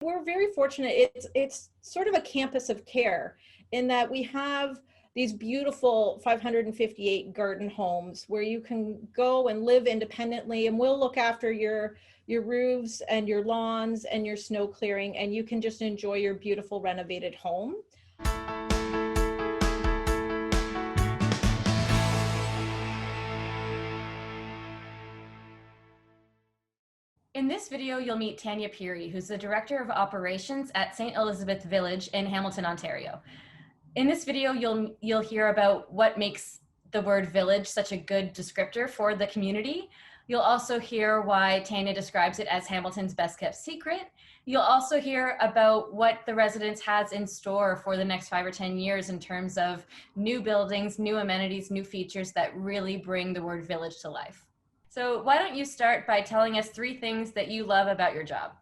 We're very fortunate. It's sort of a campus of care in that we have these beautiful 558 garden homes where you can go and live independently, and we'll look after your roofs and your lawns and your snow clearing, and you can just enjoy your beautiful renovated home. In this video, you'll meet Tanya Pirie, who's the Director of Operations at St. Elizabeth Village in Hamilton, Ontario. In this video, you'll hear about what makes the word village such a good descriptor for the community. You'll also hear why Tanya describes it as Hamilton's best kept secret. You'll also hear about what the residence has in store for the next 5 or 10 years in terms of new buildings, new amenities, new features that really bring the word village to life. So why don't you start by telling us 3 things that you love about your job?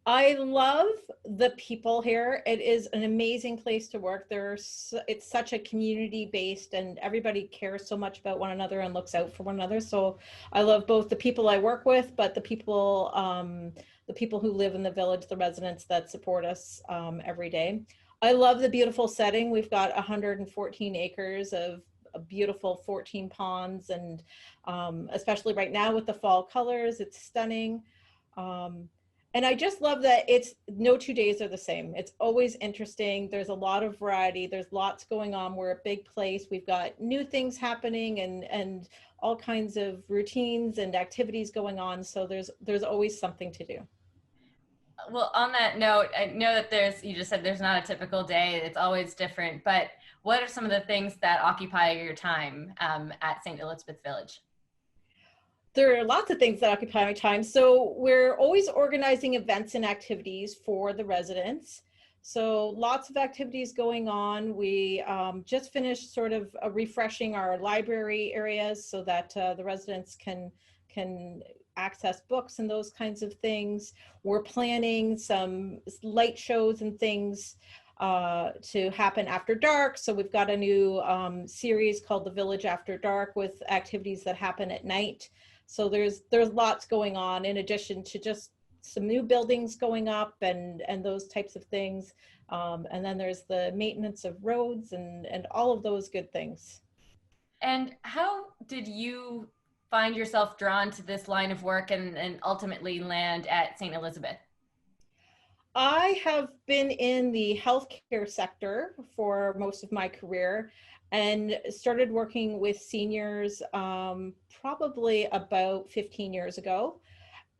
I love the people here. It is an amazing place to work. It's such a community-based, and everybody cares so much about one another and looks out for one another. So I love both the people I work with, but the people who live in the village, the residents that support us every day. I love the beautiful setting. We've got 114 acres of beautiful 14 ponds, and especially right now with the fall colors, it's stunning. And I just love that it's no 2 days are the same. It's always interesting. There's a lot of variety. There's lots going on. We're a big place. We've got new things happening and all kinds of routines and activities going on. So there's always something to do. Well, on that note, I know that you just said there's not a typical day. It's always different. But what are some of the things that occupy your time at St. Elizabeth Village? There are lots of things that occupy my time. So we're always organizing events and activities for the residents. So lots of activities going on. We just finished sort of refreshing our library areas so that the residents can access books and those kinds of things. We're planning some light shows and things to happen after dark. So we've got a new series called The Village After Dark with activities that happen at night. So there's lots going on in addition to just some new buildings going up and those types of things. And then there's the maintenance of roads and all of those good things. And how did you find yourself drawn to this line of work and ultimately land at St. Elizabeth? I have been in the healthcare sector for most of my career and started working with seniors probably about 15 years ago.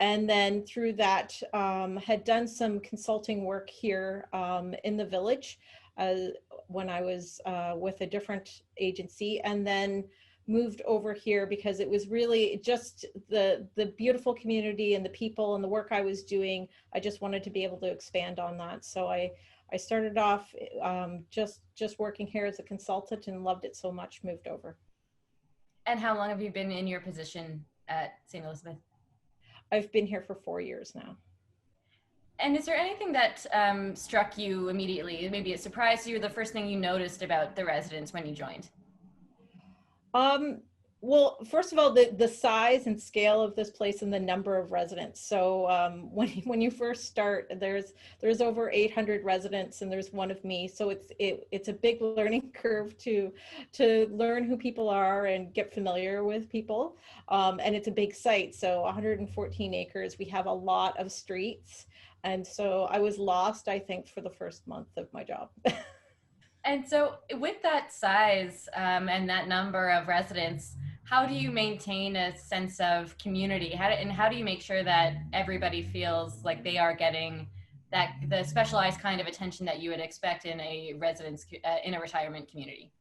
And then through that, had done some consulting work here in the village when I was with a different agency, and then moved over here because it was really just the beautiful community and the people and the work I was doing. I just wanted to be able to expand on that. So I started off just working here as a consultant and loved it so much, moved over. And how long have you been in your position at St. Elizabeth? I've been here for 4 years now. And is there anything that struck you immediately? Maybe it surprised you, the first thing you noticed about the residents when you joined? Well, first of all, the size and scale of this place and the number of residents. So when you first start, there's over 800 residents and there's one of me. So it's a big learning curve to learn who people are and get familiar with people. And it's a big site. So 114 acres, we have a lot of streets. And so I was lost, I think, for the first month of my job. And so with that size and that number of residents, how do you maintain a sense of community? How do you make sure that everybody feels like they are getting the specialized kind of attention that you would expect in a retirement community?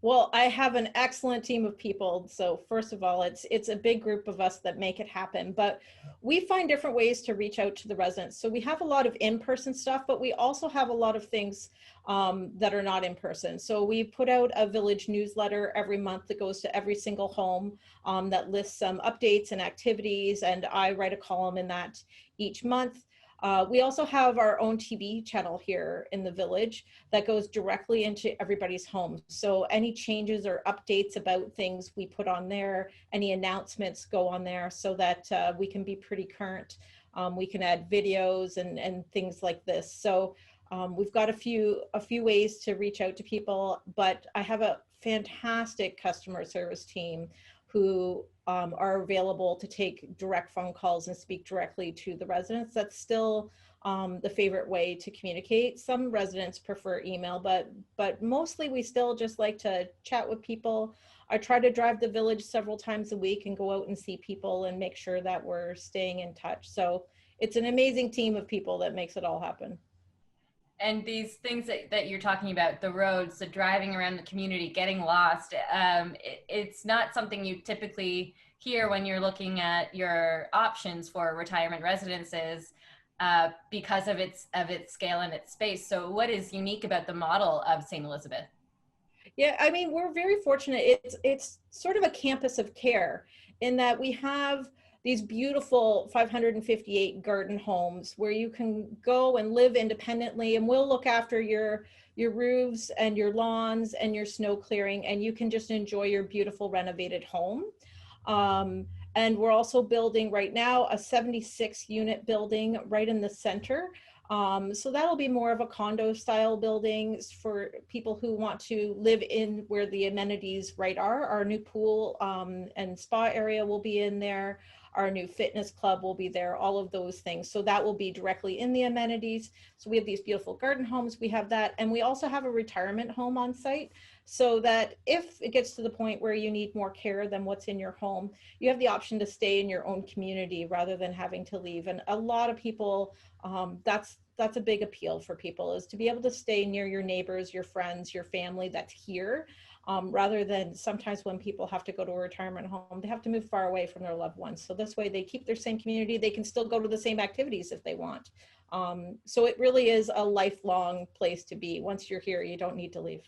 Well, I have an excellent team of people. So first of all, it's a big group of us that make it happen, but we find different ways to reach out to the residents. So we have a lot of in-person stuff, but we also have a lot of things that are not in person. So we put out a village newsletter every month that goes to every single home that lists some updates and activities, and I write a column in that each month. We also have our own TV channel here in the village that goes directly into everybody's homes. So any changes or updates about things we put on there, any announcements go on there so that we can be pretty current We can add videos and things like this. So we've got a few ways to reach out to people, but I have a fantastic customer service team who are available to take direct phone calls and speak directly to the residents. That's still the favorite way to communicate. Some residents prefer email, but mostly we still just like to chat with people. I try to drive the village several times a week and go out and see people and make sure that we're staying in touch. So it's an amazing team of people that makes it all happen. And these things that you're talking about, the roads, the driving around the community, getting lost, it's not something you typically hear when you're looking at your options for retirement residences, because of its scale and its space. So what is unique about the model of St. Elizabeth? Yeah, I mean, we're very fortunate. It's sort of a campus of care in that we have these beautiful 558 garden homes where you can go and live independently, and we'll look after your roofs and your lawns and your snow clearing, and you can just enjoy your beautiful renovated home. Um, and we're also building right now a 76 unit building right in the center. So that'll be more of a condo style building for people who want to live in where the amenities right are. Our new pool and spa area will be in there. Our new fitness club will be there, all of those things. So that will be directly in the amenities. So we have these beautiful garden homes, we have that. And we also have a retirement home on site so that if it gets to the point where you need more care than what's in your home, you have the option to stay in your own community rather than having to leave. And a lot of people, that's a big appeal for people, is to be able to stay near your neighbors, your friends, your family that's here, rather than sometimes when people have to go to a retirement home, they have to move far away from their loved ones. So this way they keep their same community, they can still go to the same activities if they want. So it really is a lifelong place to be. Once you're here, you don't need to leave.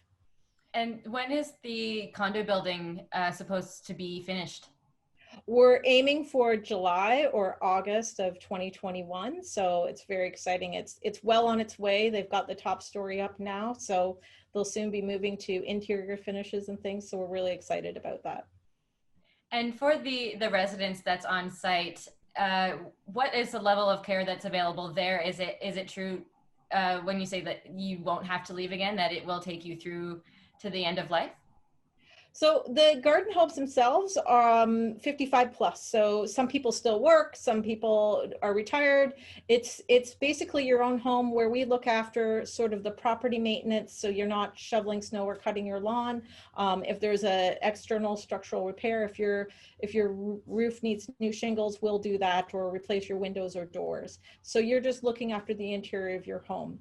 And when is the condo building supposed to be finished? We're aiming for July or August of 2021. So it's very exciting. It's well on its way. They've got the top story up now. So they'll soon be moving to interior finishes and things. So we're really excited about that. And for the residents that's on site, what is the level of care that's available there? Is it true when you say that you won't have to leave again, that it will take you through to the end of life? So the garden homes themselves are 55 plus. So some people still work, some people are retired. It's basically your own home where we look after sort of the property maintenance. So you're not shoveling snow or cutting your lawn. If there's a external structural repair, if your roof needs new shingles, we'll do that, or replace your windows or doors. So you're just looking after the interior of your home.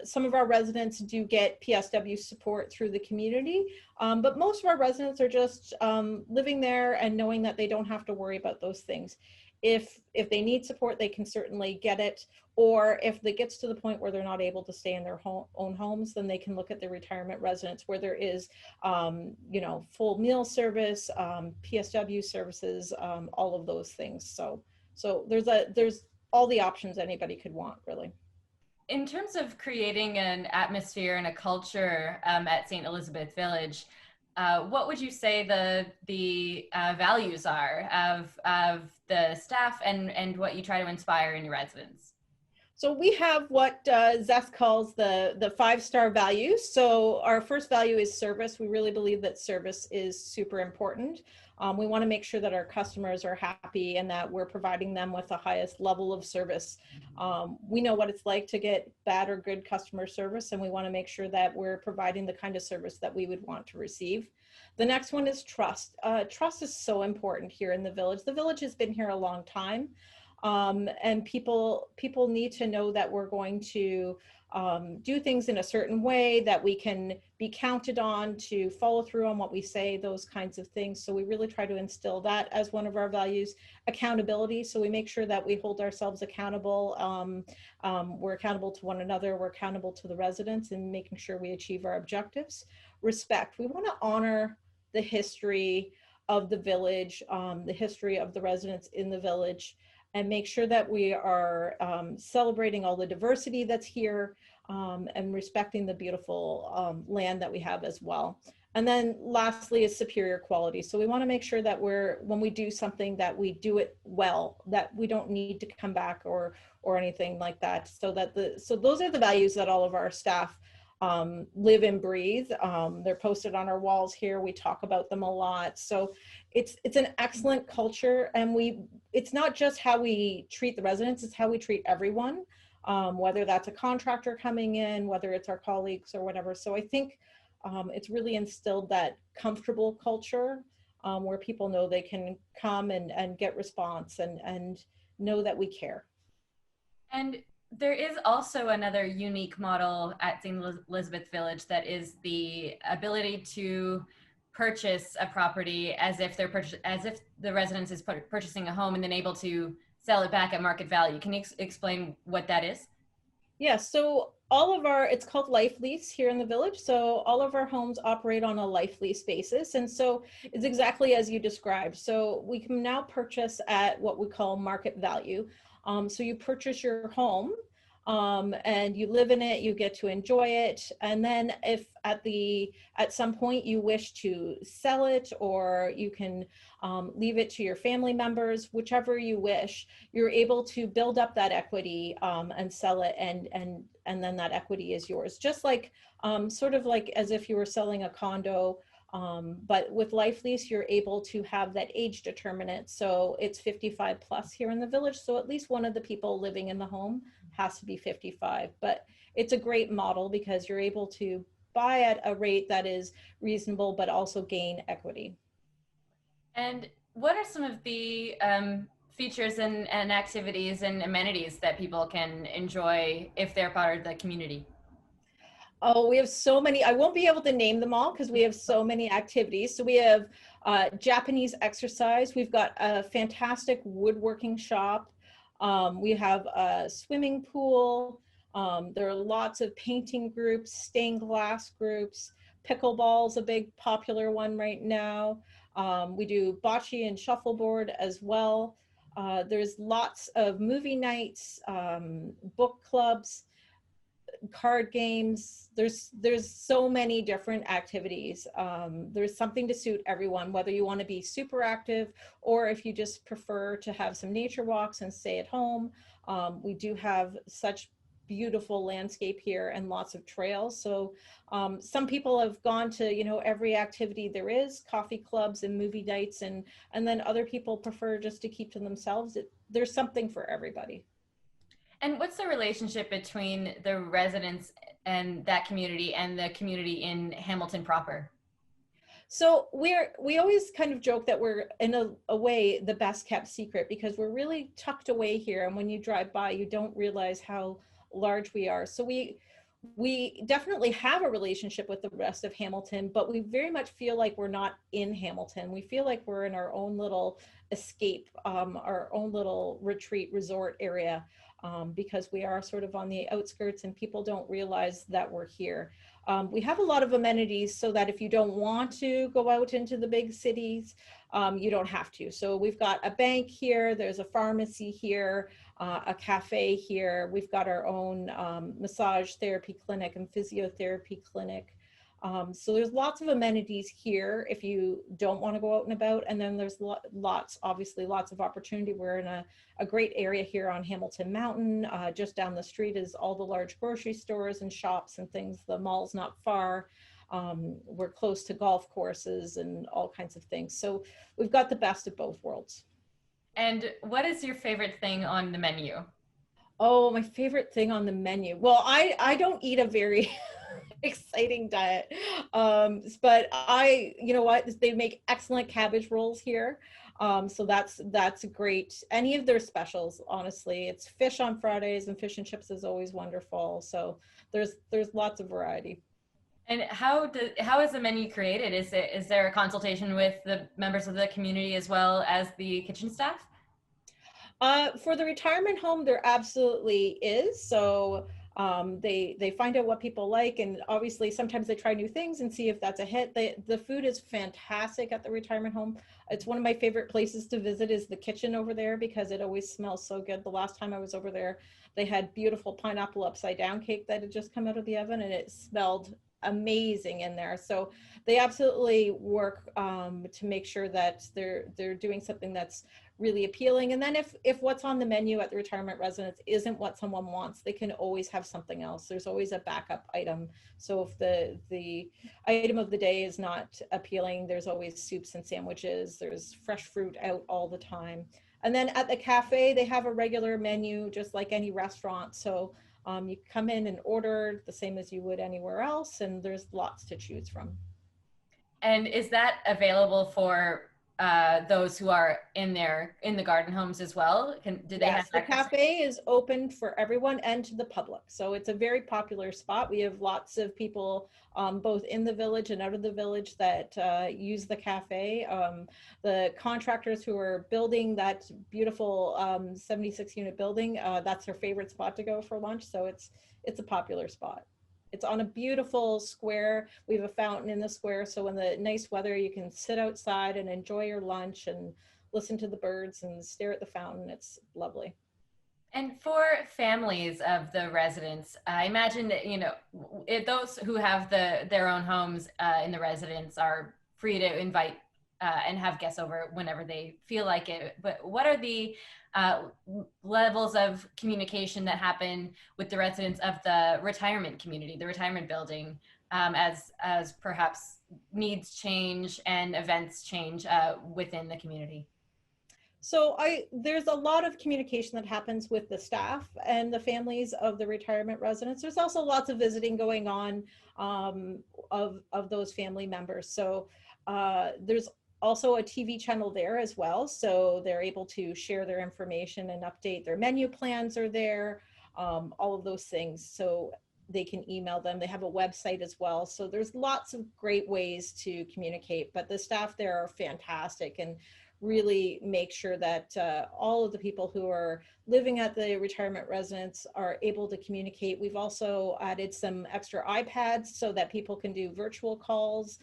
Some of our residents do get PSW support through the community, but most of our residents are just living there and knowing that they don't have to worry about those things. If they need support, they can certainly get it. Or if it gets to the point where they're not able to stay in their own homes, then they can look at the retirement residence where there is, full meal service, PSW services, all of those things. So there's all the options anybody could want, really. In terms of creating an atmosphere and a culture at St. Elizabeth Village, what would you say the values are of the staff and what you try to inspire in your residents? So we have what Zeth calls the 5-star values. So our first value is service. We really believe that service is super important. We want to make sure that our customers are happy and that we're providing them with the highest level of service. We know what it's like to get bad or good customer service, and we want to make sure that we're providing the kind of service that we would want to receive. The next one is trust. Trust is so important here in the village. The village has been here a long time. And people need to know that we're going to do things in a certain way, that we can be counted on to follow through on what we say, those kinds of things. So we really try to instill that as one of our values. Accountability. So we make sure that we hold ourselves accountable. We're accountable to one another. We're accountable to the residents, and making sure we achieve our objectives. Respect. We want to honor the history of the village, the history of the residents in the village, and make sure that we are celebrating all the diversity that's here, and respecting the beautiful land that we have as well. And then lastly is superior quality. So we want to make sure that when we do something, that we do it well, that we don't need to come back or anything like that. So those are the values that all of our staff live and breathe. They're posted on our walls here. We talk about them a lot. So it's an excellent culture, and it's not just how we treat the residents, it's how we treat everyone, whether that's a contractor coming in, whether it's our colleagues or whatever. So I think it's really instilled that comfortable culture where people know they can come and get response and know that we care. And there is also another unique model at St. Elizabeth Village that is the ability to purchase a property as if the residence is purchasing a home and then able to sell it back at market value. Can you explain what that is? Yeah, so it's called life lease here in the village. So all of our homes operate on a life lease basis. And so it's exactly as you described. So we can now purchase at what we call market value. So you purchase your home and you live in it, you get to enjoy it. And then if at some point you wish to sell it, or you can leave it to your family members, whichever you wish, you're able to build up that equity and sell it, and then that equity is yours. Just like sort of like as if you were selling a condo, but with life lease, you're able to have that age determinant. So it's 55 plus here in the village. So at least one of the people living in the home has to be 55. But it's a great model because you're able to buy at a rate that is reasonable, but also gain equity. And what are some of the features and activities and amenities that people can enjoy if they're part of the community? Oh, we have so many. I won't be able to name them all because we have so many activities. So we have Japanese exercise. We've got a fantastic woodworking shop. We have a swimming pool. There are lots of painting groups, stained glass groups. Pickleball's a big popular one right now. We do bocce and shuffleboard as well. There's lots of movie nights, book clubs, card games. There's so many different activities. There's something to suit everyone, whether you want to be super active or if you just prefer to have some nature walks and stay at home. We do have such beautiful landscape here and lots of trails. So some people have gone to, every activity there is, coffee clubs and movie nights, and then other people prefer just to keep to themselves. There's something for everybody. And what's the relationship between the residents and that community and the community in Hamilton proper? So we always kind of joke that we're in a way the best kept secret because we're really tucked away here, and when you drive by you don't realize how large we are. So we definitely have a relationship with the rest of Hamilton, but we very much feel like we're not in Hamilton. We feel like we're in our own little escape, our own little retreat resort area, because we are sort of on the outskirts and people don't realize that we're here. We have a lot of amenities so that if you don't want to go out into the big cities, you don't have to. So we've got a bank here, there's a pharmacy here, a cafe here. We've got our own massage therapy clinic and physiotherapy clinic. So there's lots of amenities here if you don't want to go out and about. And then there's obviously lots of opportunity. We're in a great area here on Hamilton Mountain. Just down the street is all the large grocery stores and shops and things. The mall's not far. We're close to golf courses and all kinds of things. So we've got the best of both worlds. And what is your favorite thing on the menu? Oh, my favorite thing on the menu. Well, I don't eat a very exciting diet. But you know what, they make excellent cabbage rolls here. So that's great. Any of their specials, honestly, it's fish on Fridays and fish and chips is always wonderful. So there's lots of variety. And how is the menu created? Is there a consultation with the members of the community as well as the kitchen staff? For the retirement home, there absolutely is. So they find out what people like, and obviously sometimes they try new things and see if that's a hit. The food is fantastic at the retirement home. It's one of my favorite places to visit is the kitchen over there because it always smells so good. The last time I was over there, they had beautiful pineapple upside down cake that had just come out of the oven, and it smelled amazing in there. So they absolutely work to make sure that they're doing something that's really appealing. And then if what's on the menu at the retirement residence isn't what someone wants, they can always have something else. There's always a backup item. So if the item of the day is not appealing, there's always soups and sandwiches. There's fresh fruit out all the time. And then at the cafe, they have a regular menu, just like any restaurant. So you come in and order the same as you would anywhere else, and there's lots to choose from. And is that available for those who are in the garden homes as well? Do they have Yes, the access? cafe is open for everyone and to the public. So it's a very popular spot. We have lots of people both in the village and out of the village that use the cafe. The contractors who are building that beautiful 76 unit building, that's their favorite spot to go for lunch. So it's a popular spot. It's on a beautiful square. We have a fountain in the square. So in the nice weather, you can sit outside and enjoy your lunch and listen to the birds and stare at the fountain. It's lovely. And for families of the residents, I imagine that, those who have their own homes in the residence are free to invite and have guests over whenever they feel like it. But what are the uh, levels of communication that happen with the residents of the retirement community, the retirement building, as perhaps needs change and events change within the community? So there's a lot of communication that happens with the staff and the families of the retirement residents. There's also lots of visiting going on of those family members. So there's also a TV channel there as well. So they're able to share their information and update their menu plans are there, all of those things. So they can email them. They have a website as well. So there's lots of great ways to communicate, but the staff there are fantastic and really make sure that all of the people who are living at the retirement residence are able to communicate. We've also added some extra iPads so that people can do virtual calls,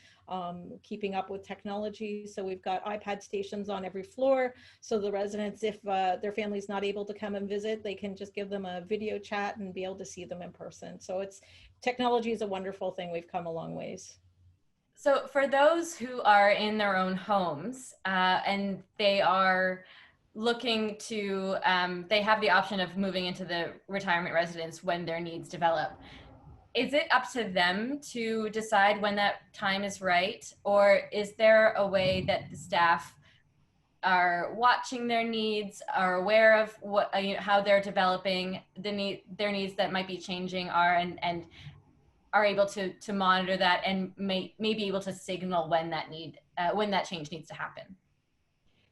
keeping up with technology. So we've got iPad stations on every floor. So the residents, if their family's not able to come and visit, they can just give them a video chat and be able to see them in person. So technology is a wonderful thing. We've come a long ways. So, for those who are in their own homes and they are looking to, they have the option of moving into the retirement residence when their needs develop. Is it up to them to decide when that time is right? Or is there a way that the staff are watching their needs, are aware of how they're developing their needs that might be changing and are able to monitor that and may be able to signal when that change needs to happen?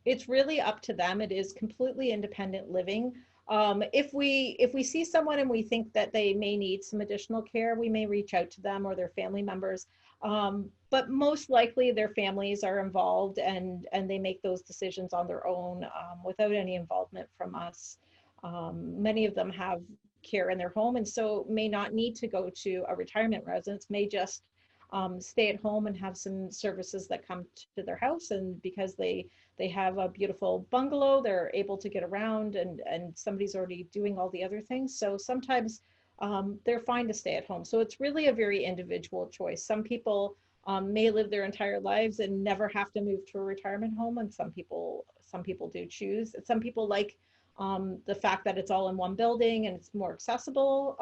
It's really up to them. It is completely independent living. If we see someone and we think that they may need some additional care, we may reach out to them or their family members. But most likely their families are involved and they make those decisions on their own without any involvement from us. Many of them have care in their home and so may not need to go to a retirement residence, may just stay at home and have some services that come to their house. And because they have a beautiful bungalow, they're able to get around and somebody's already doing all the other things. So sometimes they're fine to stay at home. So it's really a very individual choice. Some people may live their entire lives and never have to move to a retirement home, and some people do choose. Some people like the fact that it's all in one building and it's more accessible,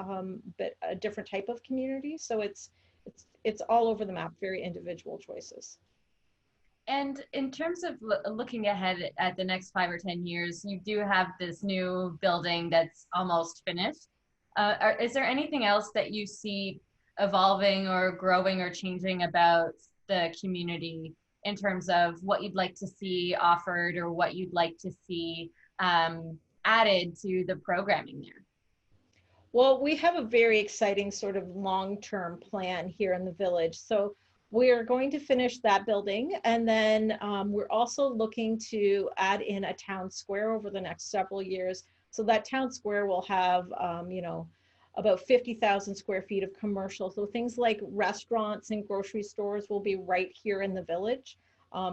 but a different type of community. So it's all over the map, very individual choices. And in terms of looking ahead at the next 5 or 10 years, you do have this new building that's almost finished. Is there anything else that you see evolving or growing or changing about the community in terms of what you'd like to see offered or what you'd like to see added to the programming there? Well, we have a very exciting sort of long-term plan here in the village. So we're going to finish that building, and then we're also looking to add in a town square over the next several years. So that town square will have, about 50,000 square feet of commercial. So things like restaurants and grocery stores will be right here in the village.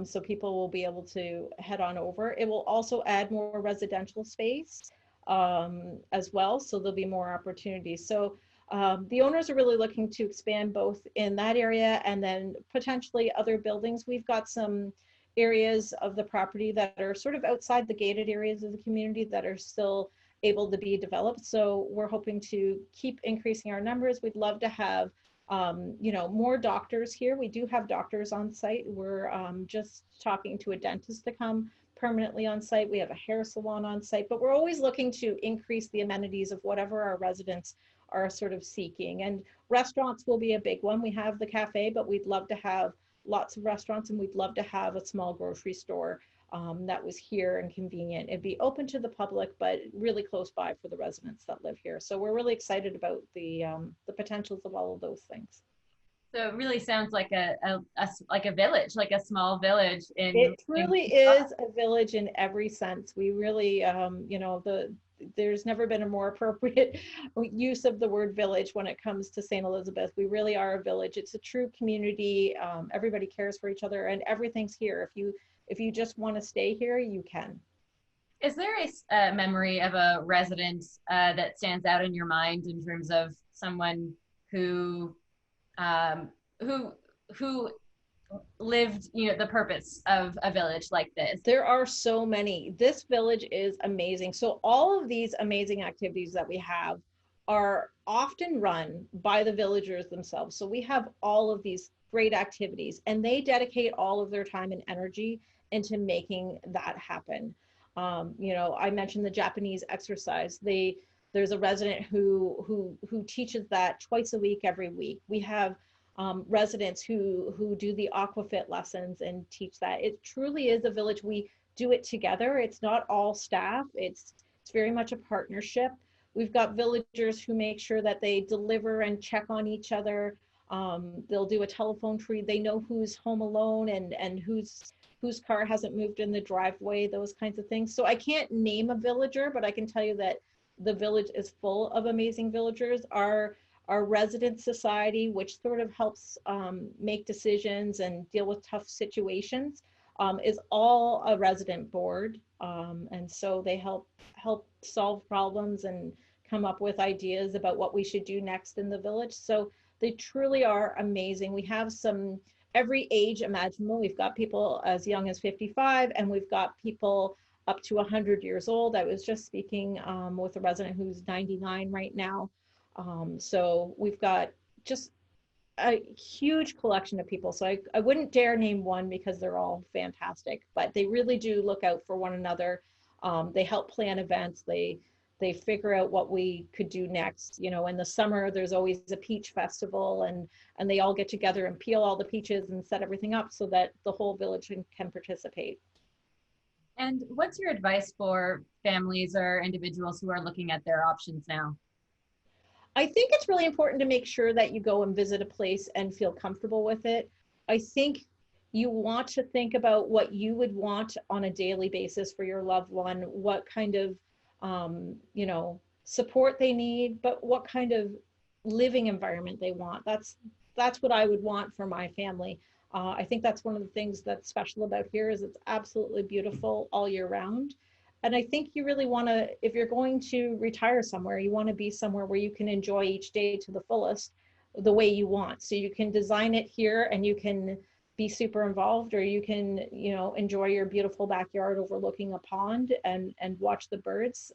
So people will be able to head on over. It will also add more residential space as well. So there'll be more opportunities. So The owners are really looking to expand both in that area and then potentially other buildings. We've got some areas of the property that are sort of outside the gated areas of the community that are still able to be developed. So we're hoping to keep increasing our numbers. We'd love to have more doctors here. We do have doctors on site. We're just talking to a dentist to come permanently on site. We have a hair salon on site, but we're always looking to increase the amenities of whatever our residents are sort of seeking. And restaurants will be a big one. We have the cafe, but we'd love to have lots of restaurants, and we'd love to have a small grocery store that was here and convenient. It'd be open to the public, but really close by for the residents that live here. So we're really excited about the potentials of all of those things. So it really sounds like like a village, like a small village. It truly is a village in every sense. We really, there's never been a more appropriate use of the word village when it comes to St. Elizabeth. We really are a village. It's a true community. Everybody cares for each other, and everything's here. If you just want to stay here, you can. Is there a memory of a resident that stands out in your mind in terms of someone who lived, the purpose of a village like this? There are so many. This village is amazing. So all of these amazing activities that we have are often run by the villagers themselves. So we have all of these great activities, and they dedicate all of their time and energy into making that happen. I mentioned the Japanese exercise. There's a resident who teaches that twice a week, every week. We have residents who do the aquafit lessons and teach that. It truly is a village. We do it together. It's not all staff. It's very much a partnership. We've got villagers who make sure that they deliver and check on each other. They'll do a telephone tree. They know who's home alone and whose car hasn't moved in the driveway, those kinds of things. So I can't name a villager, but I can tell you that the village is full of amazing villagers. Our resident society, which sort of helps make decisions and deal with tough situations, is all a resident board. And so they help solve problems and come up with ideas about what we should do next in the village. So they truly are amazing. We have every age imaginable. We've got people as young as 55, and we've got people up to 100 years old. I was just speaking with a resident who's 99 right now. So we've got just a huge collection of people. So I wouldn't dare name one because they're all fantastic, but they really do look out for one another. They help plan events. They figure out what we could do next. In the summer, there's always a peach festival, and they all get together and peel all the peaches and set everything up so that the whole village can participate. And what's your advice for families or individuals who are looking at their options now? I think it's really important to make sure that you go and visit a place and feel comfortable with it. I think you want to think about what you would want on a daily basis for your loved one, what kind of support they need, but what kind of living environment they want. That's what I would want for my family. I think that's one of the things that's special about here is it's absolutely beautiful all year round. And I think you really want to, if you're going to retire somewhere, you want to be somewhere where you can enjoy each day to the fullest the way you want. So you can design it here and you can be super involved, or you can, enjoy your beautiful backyard overlooking a pond and watch the birds.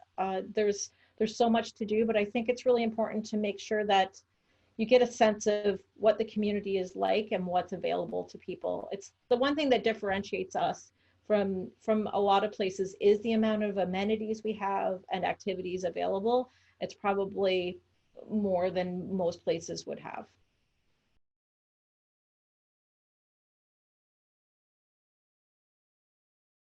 There's so much to do, but I think it's really important to make sure that you get a sense of what the community is like and what's available to people. It's the one thing that differentiates us from a lot of places is the amount of amenities we have and activities available. It's probably more than most places would have.